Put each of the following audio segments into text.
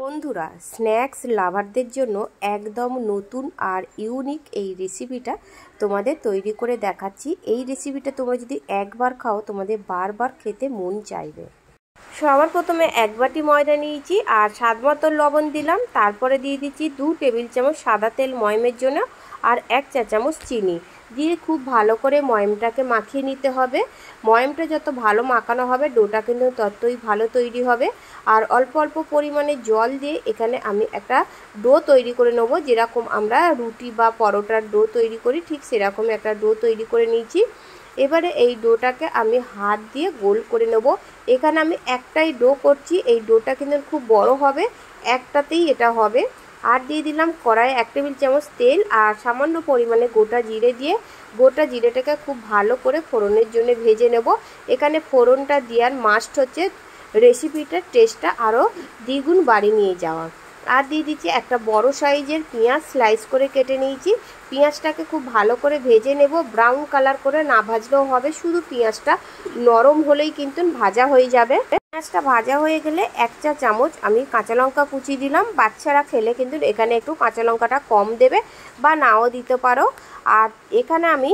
বন্ধুরা, স্ন্যাক্স লাভারদের জন্য একদম নতুন আর ইউনিক এই রেসিপিটা তোমাদের তৈরি করে দেখাচ্ছি। এই রেসিপিটা তোমরা যদি একবার খাও তোমাদের বারবার খেতে মন চাইবে। সবার প্রথমে এক বাটি ময়দা নিয়েছি আর স্বাদ মতো লবণ দিলাম। তারপরে দিয়ে দিচ্ছি 2 টেবিল চামচ সাদা তেল ময়মের জন্য আর 1 চা চামচ চিনি দিয়ে খুব ভালো করে ময়মটাকে মাখিয়ে নিতে হবে। ময়মটা যত ভালো মাখানো হবে ডোটা কিন্তু ততই ভালো তৈরি হবে। আর অল্প অল্প পরিমাণে জল দিয়ে এখানে আমি একটা ডো তৈরি করে নেব, যেরকম আমরা রুটি বা পরোটার ডো তৈরি করি ঠিক সেরকম একটা ডো তৈরি করে নিয়েছি। এবারে এই ডোটাকে আমি হাত দিয়ে গোল করে নেব। এখানে আমি একটাই ডো করছি, এই ডোটা কিন্তু খুব বড় হবে, একটাতেই এটা হবে। আর দিয়ে দিলাম কড়াইয়ে 1 টেবিল চামচ তেল আর সামান্য পরিমাণে গোটা জিরে দিয়ে গোটা জিরেটাকে খুব ভালো করে ফোড়নের জন্য ভেজে নেব। এখানে ফোড়নটা দেওয়ার মাস্ট হচ্ছে রেসিপিটার টেস্টটা আরও দ্বিগুণ বাড়িয়ে নিয়ে যাওয়া। আর দিয়ে দিচ্ছি একটা বড় সাইজের পেঁয়াজ স্লাইস করে কেটে নিয়েছি। পেঁয়াজটাকে খুব ভালো করে ভেজে নেব, ব্রাউন কালার করে না ভাজলেও হবে, শুধু পেঁয়াজটা নরম হলেই কিন্তু ভাজা হয়ে যাবে। পেঁয়াজটা ভাজা হয়ে গেলে 1 চা চামচ আমি কাঁচা লঙ্কা কুচি দিলাম। বাচ্চারা খেলে কিন্তু এখানে একটু কাঁচা লঙ্কাটা কম দেবে বা নাও দিতে পারো। আর এখানে আমি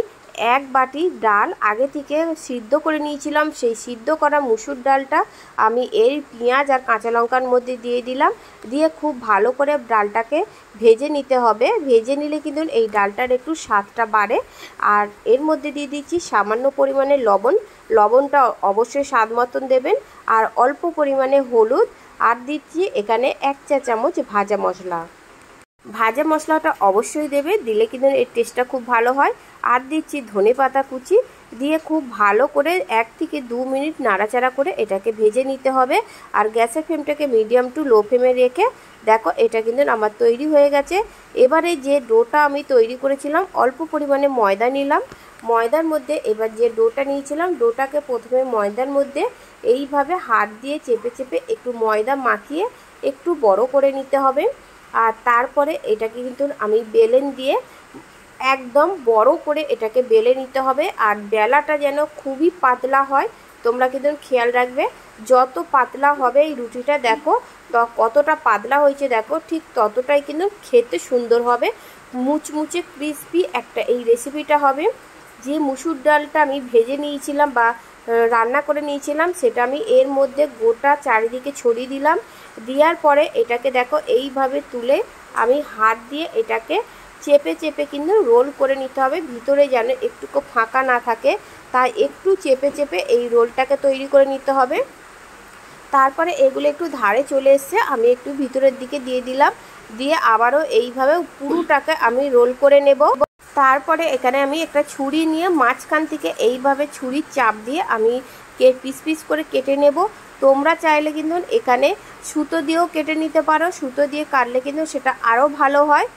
1 বাটি ডাল আগে থেকে সিদ্ধ করে নিয়েছিলাম, সেই সিদ্ধ করা মুসুর ডালটা আমি এই পেঁয়াজ আর কাঁচা লঙ্কার মধ্যে দিয়ে দিলাম। দিয়ে খুব ভালো করে ডালটাকে ভেজে নিতে হবে। ভেজে নিলে কিন্তু এই ডালটার একটু স্বাদটা বাড়ে। আর এর মধ্যে দিয়ে দিচ্ছি সামান্য পরিমাণে লবণ, লবণটা অবশ্যই স্বাদ মতন দেবেন। আর অল্প পরিমাণে হলুদ আর দিচ্ছি এখানে 1 চা চামচ ভাজা মশলা। ভাজা মশলাটা অবশ্যই দেবে, দিলে কিন্তু এর টেস্টটা খুব ভালো হয়। আর দিচ্ছি ধনেপাতা কুচি দিয়ে খুব ভালো করে 1 থেকে 2 মিনিট নাড়াচাড়া করে এটাকে ভেজে নিতে হবে। আর গ্যাসের ফ্লেমটাকে মিডিয়াম টু লো ফ্লেমে রেখে দেখো এটা কিন্তু আমার তৈরি হয়ে গেছে। এবারে যে ডোটা আমি তৈরি করেছিলাম অল্প পরিমাণে ময়দা নিলাম। ময়দার মধ্যে এবার যে ডোটা নিয়েছিলাম ডোটাকে প্রথমে ময়দার মধ্যে এইভাবে হাত দিয়ে চেপে চেপে একটু ময়দা মাখিয়ে একটু বড় করে নিতে হবে। আর তারপরে এটাকে কিন্তু আমি বেলেন দিয়ে একদম বড় করে এটাকে বেলে নিতে হবে। আর বেলাটা যেন খুবই পাতলা হয়, তোমরা কিন্তু খেয়াল রাখবে। যত পাতলা হবে এই রুটিটা দেখো কতটা পাতলা হয়েছে, দেখো ঠিক ততটাই কিন্তু খেতে সুন্দর হবে, মুচমুচে ক্রিস্পি একটা এই রেসিপিটা হবে। যে মুসুর ডালটা আমি ভেজে নিয়েছিলাম বা রান্না করে নিয়েছিলাম সেটা আমি এর মধ্যে গোটা চারিদিকে ছড়িয়ে দিলাম। দেওয়ার পরে এটাকে দেখো এইভাবে তুলে আমি হাত দিয়ে এটাকে চেপে চেপে কিন্তু রোল করে নিতে হবে, ভিতরে যেন একটুকু ফাঁকা না থাকে, তাই একটু চেপে চেপে এই রোলটাকে তৈরি করে নিতে হবে। তারপরে এগুলো একটু ধারে চলে এসছে, আমি একটু ভিতরের দিকে দিয়ে দিলাম, দিয়ে আবারও এইভাবে পুরোটাকে আমি রোল করে নেব। তারপরে এখানে আমি একটা ছুরি নিয়ে মাঝখান থেকে এইভাবে ছুরির চাপ দিয়ে আমি পিস পিস করে কেটে নেব। তোমরা চাইলে কিন্তু এখানে সুতো দিয়েও কেটে নিতে পারো, সুতো দিয়ে কাটলে কিন্তু সেটা আরও ভালো হয়।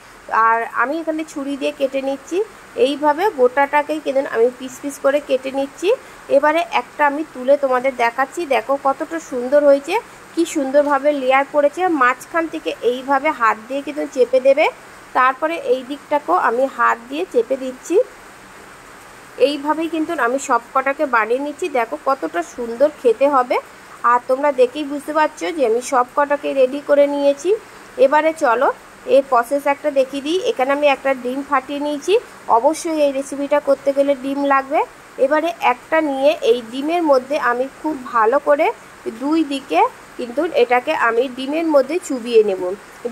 আর আমি এখানে ছুরি দিয়ে কেটে নিচ্ছি, এইভাবে গোটাটাকেই কিন্তু আমি পিস পিস করে কেটে নিচ্ছি। এবারে একটা আমি তুলে তোমাদের দেখাচ্ছি, দেখো কতটা সুন্দর হয়েছে, কি সুন্দরভাবে লেয়ার পড়েছে। মাঝখান থেকে এইভাবে হাত দিয়ে কিন্তু চেপে দেবে। তারপরে এই দিকটাকেও আমি হাত দিয়ে চেপে দিচ্ছি। এইভাবেই কিন্তু আমি সব কটাকে বানিয়ে নিচ্ছি, দেখো কতটা সুন্দর খেতে হবে। আর তোমরা দেখেই বুঝতে পারছো যে আমি সব কটাকে রেডি করে নিয়েছি। এবারে চলো এর প্রসেস একটা দেখিয়ে দিই। এখানে আমি একটা ডিম ফাটিয়ে নিয়েছি, অবশ্যই এই রেসিপিটা করতে গেলে ডিম লাগবে। এবারে একটা নিয়ে এই ডিমের মধ্যে আমি খুব ভালো করে 2 দিকে কিন্তু এটাকে আমি ডিমের মধ্যে চুবিয়ে নেব।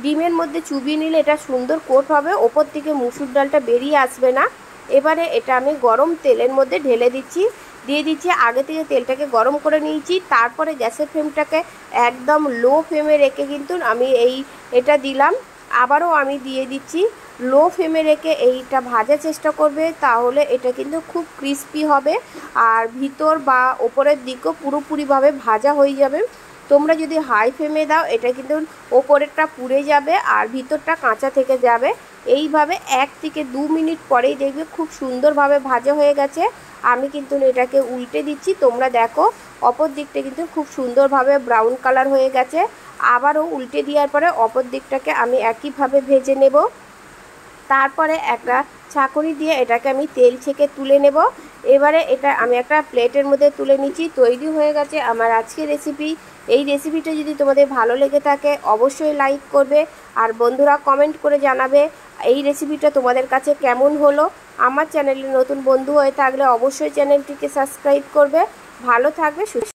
ডিমের মধ্যে চুবিয়ে নিলে এটা সুন্দর কোট হবে, ওপর থেকে মুসুর ডালটা বেরিয়ে আসবে না। এবারে এটা আমি গরম তেলের মধ্যে ঢেলে দিচ্ছি, দিয়ে দিচ্ছি আগে থেকে তেলটাকে গরম করে নিয়েছি। তারপরে গ্যাসের ফ্লেমটাকে একদম লো ফ্লেমে রেখে কিন্তু আমি এটা দিলাম। আবারও আমি দিয়ে দিচ্ছি, লো ফ্লেমে রেখে এইটা ভাজার চেষ্টা করবে, তাহলে এটা কিন্তু খুব ক্রিস্পি হবে আর ভিতর বা ওপরের দিকও পুরোপুরিভাবে ভাজা হয়ে যাবে। তোমরা যদি হাই ফ্লেমে দাও এটা কিন্তু ওপরেরটা পুড়ে যাবে আর ভিতরটা কাঁচা থেকে যাবে। এইভাবে 1 থেকে 2 মিনিট পরেই দেখবে খুব সুন্দরভাবে ভাজা হয়ে গেছে। আমি কিন্তু এটাকে উল্টে দিচ্ছি, তোমরা দেখো অপর দিকটা কিন্তু খুব সুন্দরভাবে ব্রাউন কালার হয়ে গেছে। আবারও উল্টে দেওয়ার পরে অপর দিকটাকে আমি একইভাবে ভেজে নেব। তারপরে একটা ছাঁকুনি দিয়ে এটাকে আমি তেল ছেঁকে তুলে নেব। এবারে এটা আমি একটা প্লেটের মধ্যে তুলে নিচ্ছি। তৈরি হয়ে গেছে আমার আজকের রেসিপি এই রেসিপিটা যদি তোমাদের ভালো লেগে থাকে অবশ্যই লাইক করবে, আর বন্ধুরা কমেন্ট করে জানাবে এই রেসিপিটা তোমাদের কাছে কেমন হলো। আমার চ্যানেলে নতুন বন্ধু হয়ে থাকলে অবশ্যই চ্যানেলটিকে সাবস্ক্রাইব করবে। ভালো থাকবে, সুস্থ